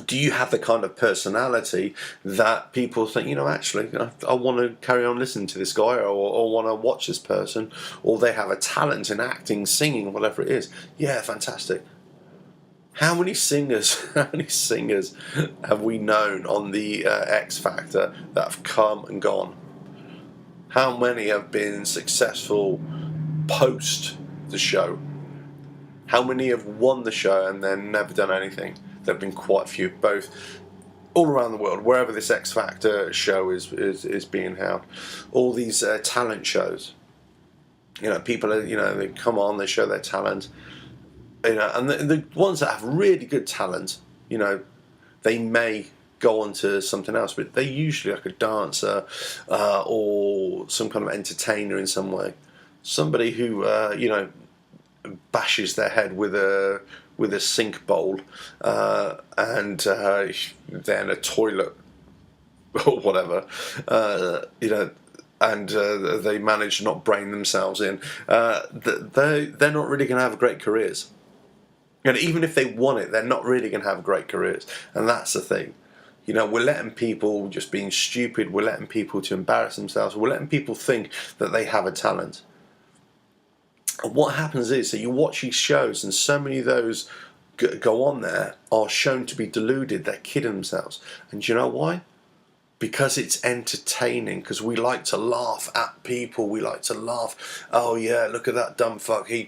Do you have the kind of personality that people think, actually, I want to carry on listening to this guy, or want to watch this person, or they have a talent in acting, singing, whatever it is? Yeah, fantastic. How many singers have we known on the X Factor that have come and gone? How many have been successful post the show? How many have won the show and then never done anything? There have been quite a few, both all around the world, wherever this X Factor show is being held. All these talent shows. People are, they come on, they show their talent. And the ones that have really good talent, they may go on to something else, but they're usually like a dancer or some kind of entertainer in some way. Somebody who, bashes their head with a sink bowl and then a toilet or whatever, and they manage to not brain themselves in, they're not really going to have great careers. And even if they want it, they're not really going to have great careers. And that's the thing. We're letting people just being stupid. We're letting people to embarrass themselves. We're letting people think that they have a talent. And what happens is that you watch these shows, and so many of those go on there are shown to be deluded. They're kidding themselves. And do you know why? Because it's entertaining, because we like to laugh at people. We like to laugh. Oh yeah, look at that dumb fuck. He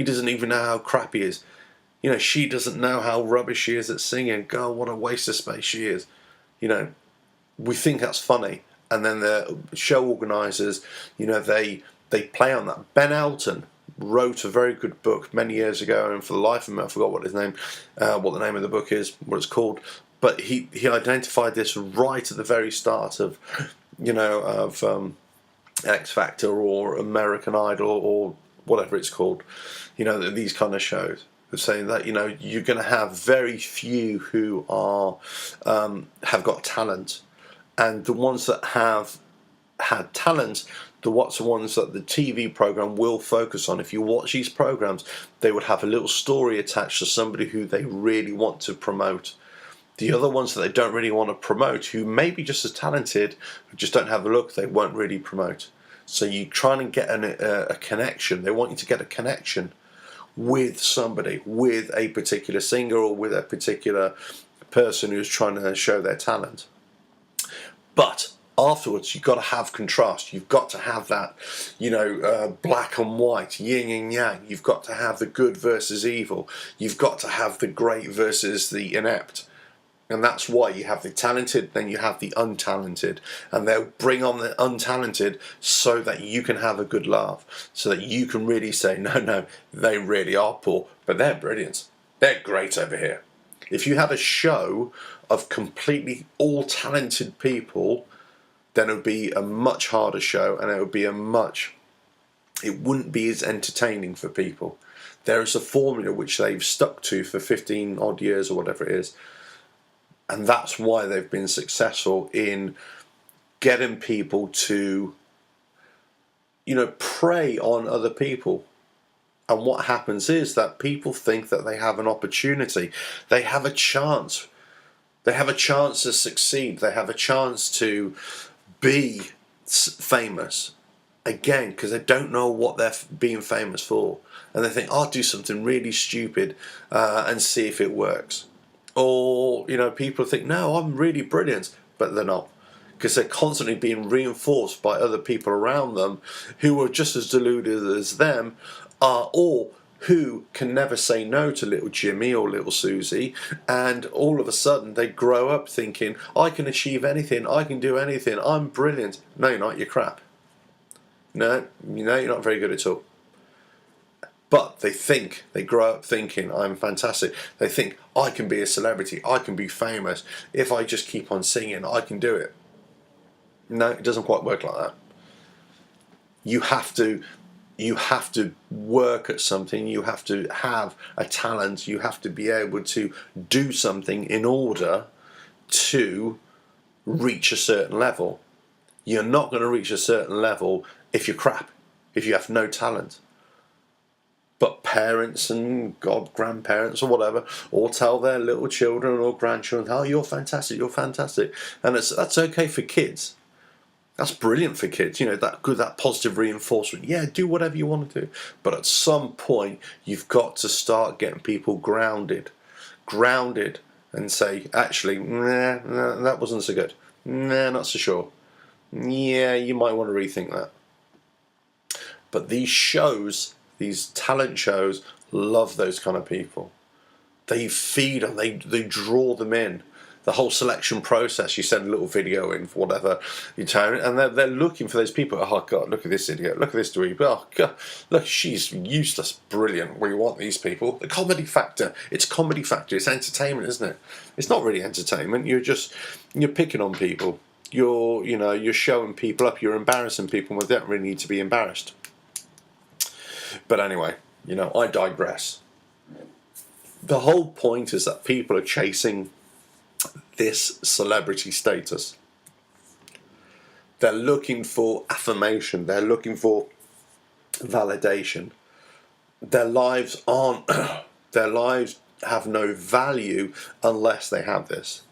doesn't even know how crap he is. She doesn't know how rubbish she is at singing. God, what a waste of space she is. We think that's funny, and then the show organisers, they play on that. Ben Elton wrote a very good book many years ago, and for the life of me, I forgot what the name of the book is, what it's called. But he identified this right at the very start of, X Factor or American Idol or whatever it's called, these kind of shows. Of saying that you're going to have very few who are have got talent, and the ones that have had talent, the ones that the TV program will focus on. If you watch these programs, they would have a little story attached to somebody who they really want to promote. The other ones that they don't really want to promote, who may be just as talented, who just don't have a look, they won't really promote. So you try and get a connection. They want you to get a connection with somebody, with a particular singer or with a particular person who's trying to show their talent. But afterwards, you've got to have contrast. You've got to have that, black and white, yin and yang. You've got to have the good versus evil. You've got to have the great versus the inept. And that's why you have the talented, then you have the untalented. And they'll bring on the untalented so that you can have a good laugh. So that you can really say, no, they really are poor, but they're brilliant. They're great over here. If you had a show of completely all talented people, then it would be a much harder show, and it wouldn't be as entertaining for people. There is a formula which they've stuck to for 15 odd years or whatever it is, and that's why they've been successful in getting people to, prey on other people. And what happens is that people think that they have an opportunity. They have a chance. They have a chance to succeed. They have a chance to be famous. Again, because they don't know what they're being famous for. And they think, I'll do something really stupid and see if it works. Or, people think, no, I'm really brilliant. But they're not. Because they're constantly being reinforced by other people around them who are just as deluded as them, or who can never say no to little Jimmy or little Susie, and all of a sudden they grow up thinking, I can achieve anything, I can do anything, I'm brilliant. No, you're not, you're crap. No, you're not very good at all. But they grow up thinking, I'm fantastic. They think, I can be a celebrity, I can be famous. If I just keep on singing, I can do it. No, it doesn't quite work like that. You have to work at something. You have to have a talent. You have to be able to do something in order to reach a certain level. You're not going to reach a certain level if you're crap, if you have no talent. But parents and grandparents or whatever all tell their little children or grandchildren, oh, you're fantastic, you're fantastic. And that's okay for kids. That's brilliant for kids, that positive reinforcement. Yeah, do whatever you want to do. But at some point, you've got to start getting people grounded, and say, actually, nah, that wasn't so good. Nah, not so sure. Yeah, you might want to rethink that. But these shows, these talent shows, love those kind of people. They feed them, they draw them in. The whole selection process, you send a little video in for whatever you turn, and they're looking for those people. Oh God, look at this idiot! Look at this dweeb! Oh God, look, she's useless, brilliant. We want these people. The comedy factor. It's comedy factor. It's entertainment, isn't it? It's not really entertainment. You're picking on people. You're showing people up. You're embarrassing people when they don't really need to be embarrassed. But anyway, I digress. The whole point is that people are chasing this celebrity status. They're looking for affirmation. They're looking for validation. Their lives have no value unless they have this.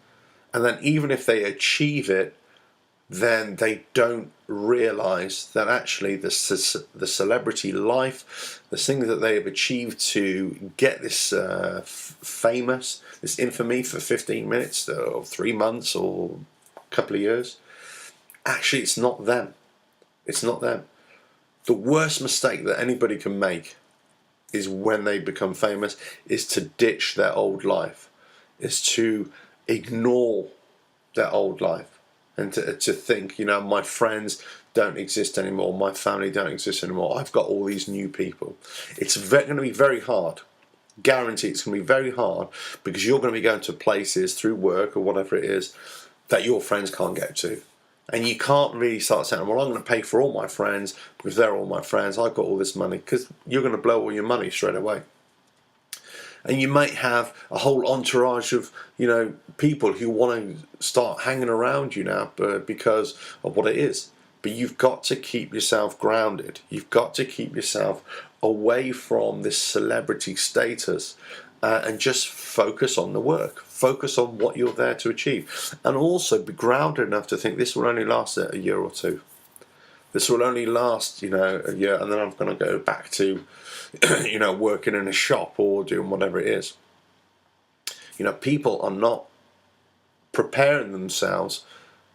And then even if they achieve it, then they don't realize that actually the celebrity life, the things that they have achieved to get this famous, this infamy for 15 minutes or 3 months or a couple of years, actually it's not them. It's not them. The worst mistake that anybody can make is when they become famous is to ditch their old life, is to ignore their old life. And to think, my friends don't exist anymore, my family don't exist anymore, I've got all these new people. It's going to be very hard. Guarantee it's going to be very hard, because you're going to be going to places through work or whatever it is that your friends can't get to. And you can't really start saying, well, I'm going to pay for all my friends because they're all my friends, I've got all this money, because you're going to blow all your money straight away. And you might have a whole entourage of, people who want to start hanging around you now because of what it is. But you've got to keep yourself grounded. You've got to keep yourself away from this celebrity status and just focus on the work. Focus on what you're there to achieve. And also be grounded enough to think this will only last a year or two. This will only last, a year, and then I'm going to go back to, working in a shop or doing whatever it is. People are not preparing themselves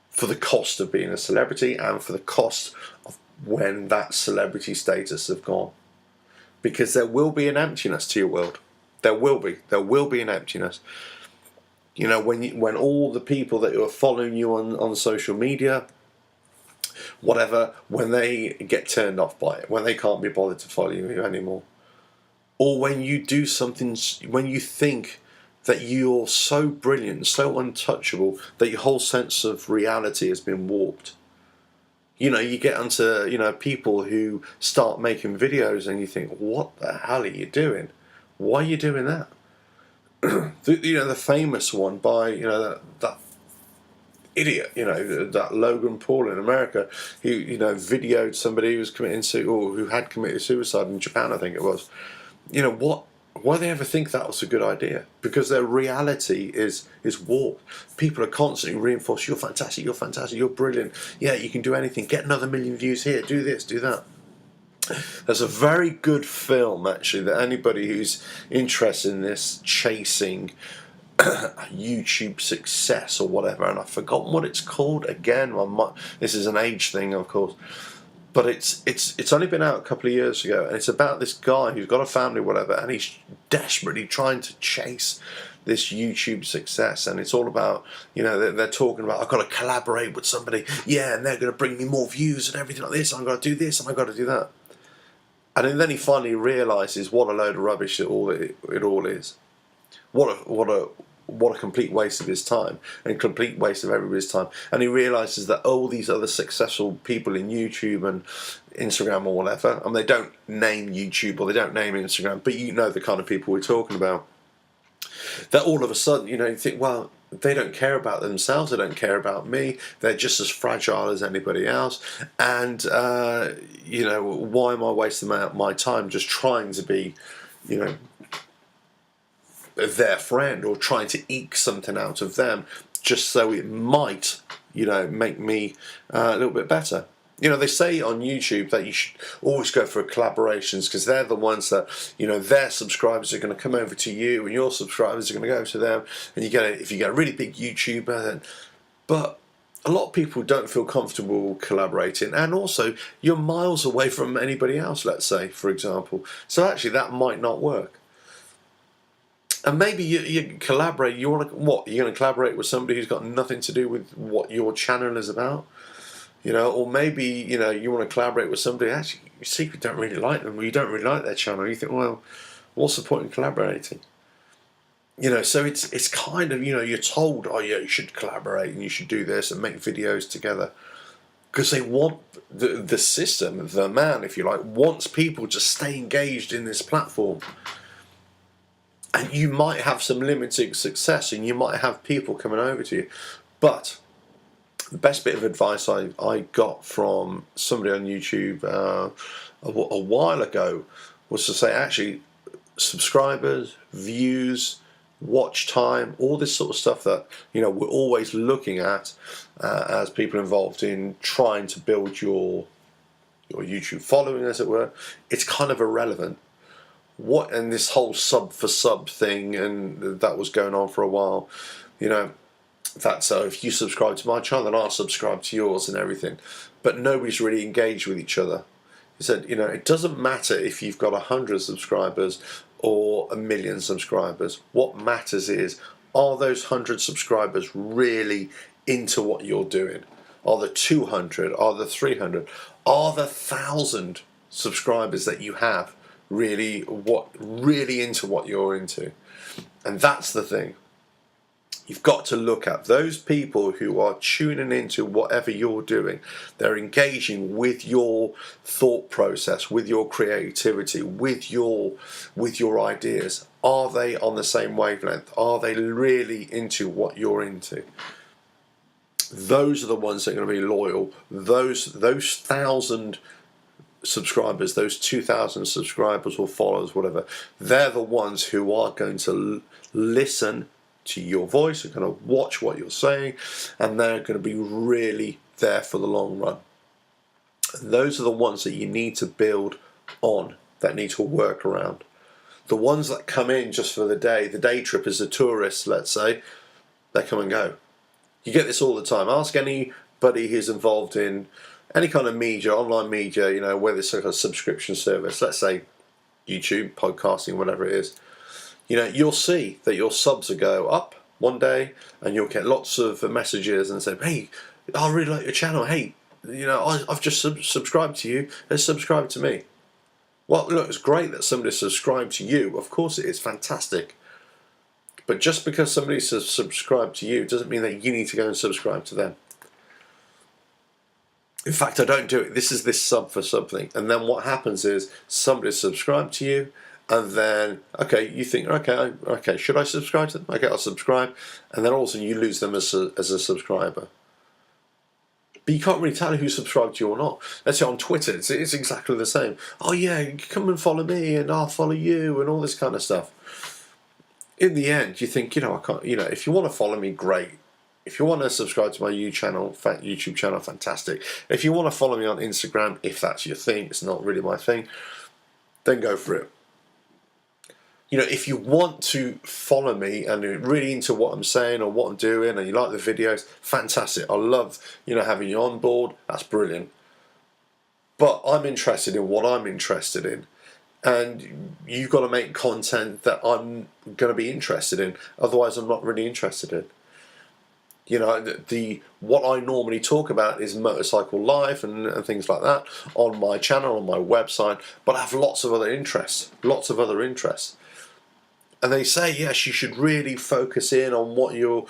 for the cost of being a celebrity and for the cost of when that celebrity status have gone. Because there will be an emptiness to your world. There will be an emptiness. When all the people that are following you on social media, whatever, when they get turned off by it, when they can't be bothered to follow you anymore, or when you do something, when you think that you're so brilliant, so untouchable, that your whole sense of reality has been warped. You get onto, people who start making videos and you think, what the hell are you doing? Why are you doing that? The famous one by, that idiot, that Logan Paul in America, who, videoed somebody who was who had committed suicide in Japan, I think it was. Why they ever think that was a good idea? Because their reality is warped. People are constantly reinforced. You're fantastic. You're fantastic. You're brilliant. Yeah, you can do anything. Get another million views here. Do this. Do that. There's a very good film actually that anybody who's interested in this, chasing YouTube success or whatever, and I've forgotten what it's called again. This is an age thing, of course. But it's only been out a couple of years ago, and it's about this guy who's got a family, whatever, and he's desperately trying to chase this YouTube success. And it's all about, they're talking about, I've got to collaborate with somebody, yeah, and they're going to bring me more views and everything like this. I've got to do this, and I've got to do that. And then he finally realises what a load of rubbish it all is. What a complete waste of his time, and complete waste of everybody's time. And he realises that all these other successful people in YouTube and Instagram or whatever, and they don't name YouTube or they don't name Instagram, but the kind of people we're talking about, that all of a sudden, you think, well, they don't care about themselves, they don't care about me, they're just as fragile as anybody else, and why am I wasting my time just trying to be, their friend, or trying to eke something out of them just so it might, make me a little bit better. They say on YouTube that you should always go for collaborations, because they're the ones that, their subscribers are going to come over to you and your subscribers are going to go to them, and if you get a really big YouTuber, but a lot of people don't feel comfortable collaborating, and also you're miles away from anybody else, let's say, for example. So actually that might not work. And maybe you collaborate. You're going to collaborate with somebody who's got nothing to do with what your channel is about, or maybe you want to collaborate with somebody actually you secretly don't really like them, or you don't really like their channel. You think, well, what's the point in collaborating? So it's kind of, you're told, oh yeah, you should collaborate and you should do this and make videos together, because they want the system, the man, if you like, wants people to stay engaged in this platform. And you might have some limited success, and you might have people coming over to you. But the best bit of advice I got from somebody on YouTube a while ago was to say, actually, subscribers, views, watch time, all this sort of stuff that we're always looking at as people involved in trying to build your YouTube following, as it were, it's kind of irrelevant. And this whole sub for sub thing, and that was going on for a while, that's if you subscribe to my channel, then I'll subscribe to yours and everything, but nobody's really engaged with each other. He said, it doesn't matter if you've got 100 subscribers or 1 million subscribers. What matters is, are those 100 subscribers really into what you're doing? Are the 200? Are the 300? Are the 1,000 subscribers that you have really into what you're into? And that's the thing. You've got to look at those people who are tuning into whatever you're doing. They're engaging with your thought process, with your creativity, with your ideas. Are they on the same wavelength? Are they really into what you're into? Those are the ones that are going to be loyal. Those 1,000 subscribers, those 2,000 subscribers or followers, whatever, they're the ones who are going to listen to your voice, are going to watch what you're saying, and they're going to be really there for the long run. And those are the ones that you need to build on, that need to work around. The ones that come in just for the day trippers, the tourists, let's say, they come and go. You get this all the time. Ask anybody who's involved in any kind of media, online media, whether it's like a subscription service, let's say YouTube, podcasting, whatever it is, you'll see that your subs will go up one day, and you'll get lots of messages and say, hey, I really like your channel. Hey, I've just subscribed to you. Let's subscribe to me. Well, look, it's great that somebody subscribed to you. Of course it is, fantastic. But just because somebody subscribed to you doesn't mean that you need to go and subscribe to them. In fact, I don't do it. This is this sub for something. And then what happens is somebody subscribed to you, and then, okay, you think, okay, should I subscribe to them? Okay, I'll subscribe. And then all of a sudden you lose them as a subscriber. But you can't really tell who subscribed to you or not. Let's say on Twitter, it's exactly the same. Oh yeah, come and follow me, and I'll follow you, and all this kind of stuff. In the end, you think, I can't. If you want to follow me, great. If you want to subscribe to my YouTube channel, fantastic. If you want to follow me on Instagram, if that's your thing, it's not really my thing, then go for it. If you want to follow me and you're really into what I'm saying or what I'm doing and you like the videos, fantastic. I love, having you on board. That's brilliant. But I'm interested in what I'm interested in. And you've got to make content that I'm going to be interested in. Otherwise, I'm not really interested in. What I normally talk about is motorcycle life and things like that on my channel, on my website. But I have lots of other interests. And they say, yes, you should really focus in on what your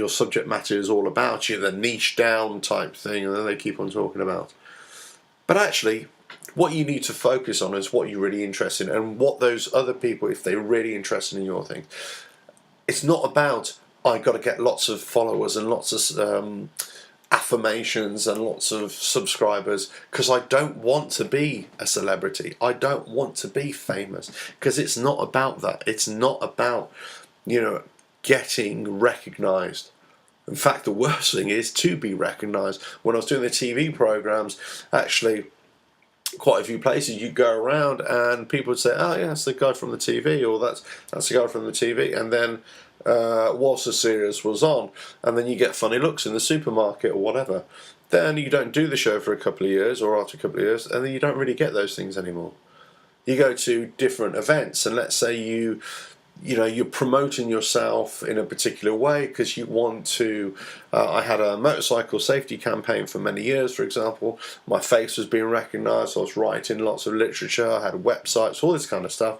subject matter is all about, the niche down type thing, and then they keep on talking about. But actually, what you need to focus on is what you're really interested in, and what those other people, if they're really interested in your thing. It's not about, I got to get lots of followers and lots of affirmations and lots of subscribers, because I don't want to be a celebrity. I don't want to be famous, because it's not about that. It's not about, getting recognized. In fact, the worst thing is to be recognized. When I was doing the TV programs, actually, quite a few places you go around and people would say, oh yeah, that's the guy from the TV, or that's the guy from the TV, and then whilst the series was on, and then you get funny looks in the supermarket or whatever, then you don't do the show for a couple of years, or after a couple of years, and then you don't really get those things anymore. You go to different events, and let's say you're promoting yourself in a particular way because you want to. I had a motorcycle safety campaign for many years, for example. My face was being recognised. I was writing lots of literature. I had websites, all this kind of stuff.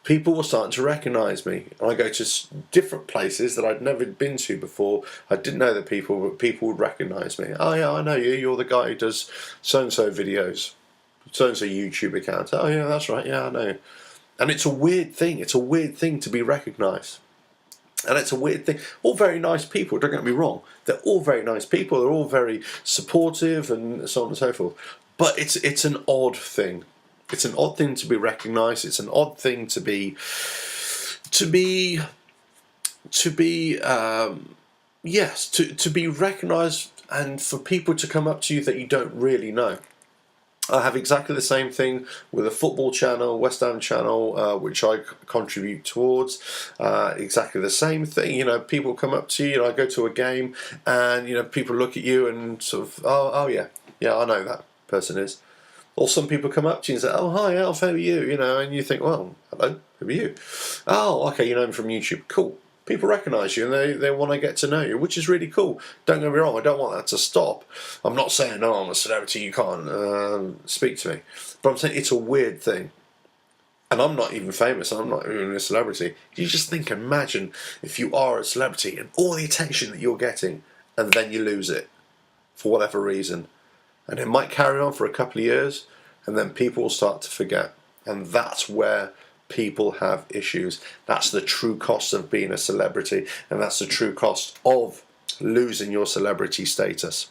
People were starting to recognise me. I go to different places that I'd never been to before. I didn't know the people, but people would recognise me. Oh yeah, I know you. You're the guy who does so-and-so videos, so-and-so YouTube account. Oh yeah, that's right. Yeah, I know. And it's a weird thing. It's a weird thing to be recognised. And it's a weird thing. All very nice people, don't get me wrong. They're all very nice people. They're all very supportive and so on and so forth. But it's an odd thing. It's an odd thing to be recognised. It's an odd thing to be recognised, and for people to come up to you that you don't really know. I have exactly the same thing with a football channel, West Ham channel, which I contribute towards. Exactly the same thing. People come up to you. I go to a game, and people look at you and sort of, oh yeah, I know that person is. Or some people come up to you and say, oh hi Alf, how are you? And you think, well, hello, who are you? Oh, okay, you know him from YouTube. Cool. People recognise you and they want to get to know you, which is really cool. Don't get me wrong, I don't want that to stop. I'm not saying, no, I'm a celebrity, you can't speak to me. But I'm saying it's a weird thing. And I'm not even famous, I'm not even a celebrity. You just imagine if you are a celebrity and all the attention that you're getting, and then you lose it for whatever reason. And it might carry on for a couple of years, and then people will start to forget. And that's where people have issues. That's the true cost of being a celebrity, and that's the true cost of losing your celebrity status.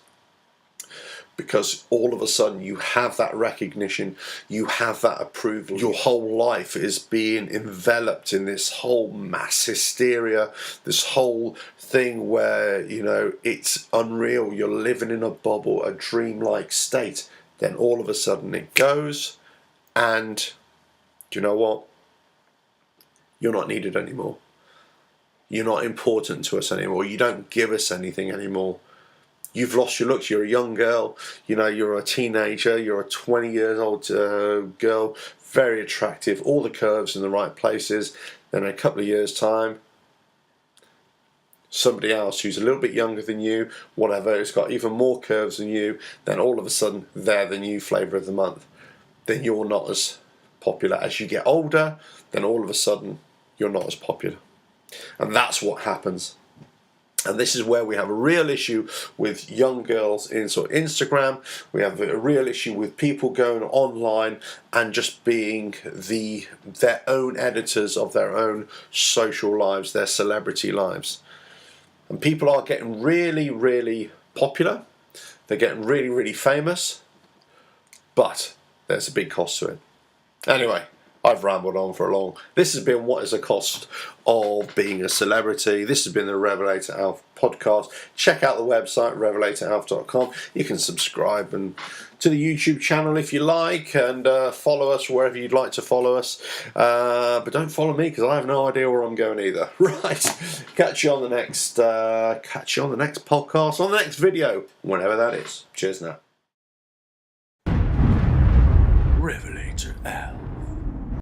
Because all of a sudden you have that recognition, you have that approval. Your whole life is being enveloped in this whole mass hysteria, this whole thing where, it's unreal. You're living in a bubble, a dreamlike state. Then all of a sudden it goes, and do you know what? You're not needed anymore. You're not important to us anymore. You don't give us anything anymore. You've lost your looks. You're a young girl. You're a teenager. You're a 20 years old girl. Very attractive. All the curves in the right places. Then in a couple of years' time, somebody else who's a little bit younger than you, whatever, has got even more curves than you, then all of a sudden they're the new flavour of the month. Then you're not as popular. As you get older, then all of a sudden you're not as popular. And that's what happens. And this is where we have a real issue with young girls in sort of Instagram. We have a real issue with people going online and just being their own editors of their own social lives, their celebrity lives. And people are getting really, really popular. They're getting really, really famous. But there's a big cost to it. Anyway, I've rambled on for long. This has been What is the Cost of Being a Celebrity. This has been the RevelatorAlf podcast. Check out the website, RevelatorAlf.com. You can subscribe to the YouTube channel if you like, and follow us wherever you'd like to follow us. But don't follow me because I have no idea where I'm going either. Right. Catch you on the next podcast, on the next video, whenever that is. Cheers now. Revelation.